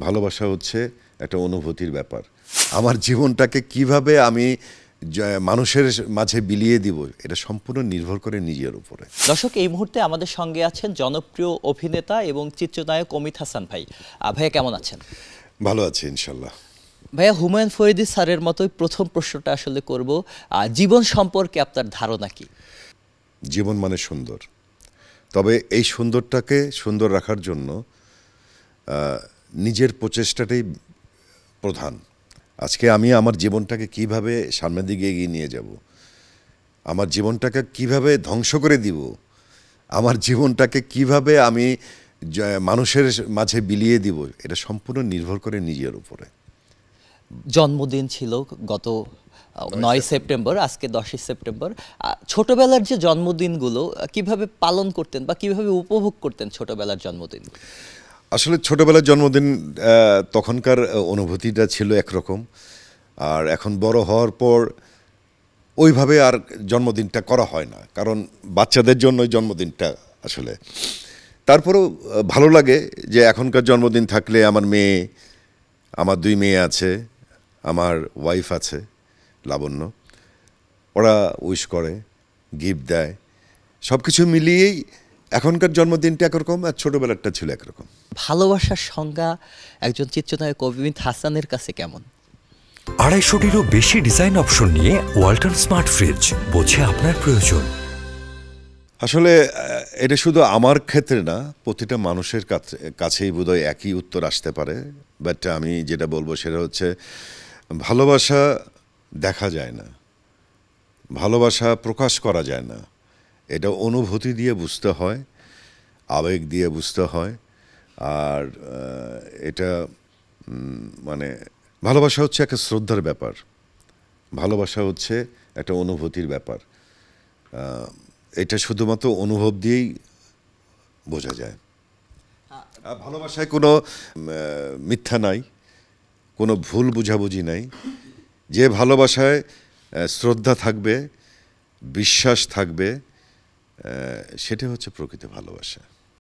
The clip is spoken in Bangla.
ভালোবাসা হচ্ছে একটা অনুভূতির ব্যাপার। আমার জীবনটাকে কিভাবে আমি মানুষের মাঝে বিলিয়ে দিব এটা সম্পূর্ণ নির্ভর করে নিজের উপরে। দর্শক, এই মুহূর্তে আমাদের সঙ্গে আছেন জনপ্রিয় অভিনেতা এবং চিত্রনায়ক অমিত হাসান ভাই। ভাইয়া কেমন আছেন? ভালো আছি ইনশাল্লাহ। ভাইয়া, হুমায়ুন ফরিদি স্যারের মতোই প্রথম প্রশ্নটা আসলে করব, জীবন সম্পর্কে আপনার ধারণা কি? জীবন মানে সুন্দর, তবে এই সুন্দরটাকে সুন্দর রাখার জন্য নিজের প্রচেষ্টাটাই প্রধান। আজকে আমি আমার জীবনটাকে কিভাবে সামনের দিকে এগিয়ে নিয়ে যাব, আমার জীবনটাকে কিভাবে ধ্বংস করে দিব, আমার জীবনটাকে কিভাবে আমি মানুষের মাঝে বিলিয়ে দিব এটা সম্পূর্ণ নির্ভর করে নিজের উপরে। জন্মদিন ছিল গত 9 সেপ্টেম্বর, আজকে 10 সেপ্টেম্বর। ছোটবেলার যে জন্মদিনগুলো কিভাবে পালন করতেন বা কিভাবে উপভোগ করতেন ছোটবেলার জন্মদিন? আসলে ছোটবেলার জন্মদিন তখনকার অনুভূতিটা ছিল একরকম, আর এখন বড় হওয়ার পর ওইভাবে আর জন্মদিনটা করা হয় না, কারণ বাচ্চাদের জন্য জন্মদিনটা আসলে। তারপরেও ভালো লাগে যে এখনকার জন্মদিন থাকলে আমার 2 মেয়ে আছে, আমার ওয়াইফ আছে লাবণ্য, ওরা উইশ করে, গিফট দেয়, সব কিছু মিলিয়েই এখনকার জন্মদিনটা একরকম আর ছোটবেলারটা ছিল একরকম। ভালোবাসার সংজ্ঞা একজন চিত্রনায়ক অমিত হাসানের কাছে কেমন? 250টিরও বেশি ডিজাইন অপশন নিয়ে ওয়ালটন স্মার্ট ফ্রিজ, বোঝে আপনার প্রয়োজন। আসলে এটা শুধু আমার ক্ষেত্রে না, প্রতিটা মানুষের কাছেই বোধহয় একই উত্তর আসতে পারে। বাট আমি যেটা বলবো সেটা হচ্ছে, ভালোবাসা দেখা যায় না, ভালোবাসা প্রকাশ করা যায় না, এটা অনুভূতি দিয়ে বুঝতে হয়, আবেগ দিয়ে বুঝতে হয়। আর এটা মানে ভালোবাসা হচ্ছে একটা শ্রদ্ধার ব্যাপার, ভালোবাসা হচ্ছে একটা অনুভূতির ব্যাপার। এটা শুধুমাত্র অনুভব দিয়েই বোঝা যায়। ভালোবাসায় কোনো মিথ্যা নাই, কোনো ভুল বুঝাবুঝি নাই। যে ভালোবাসায় শ্রদ্ধা থাকবে, বিশ্বাস থাকবে, সেটা হচ্ছে প্রকৃত ভালোবাসা।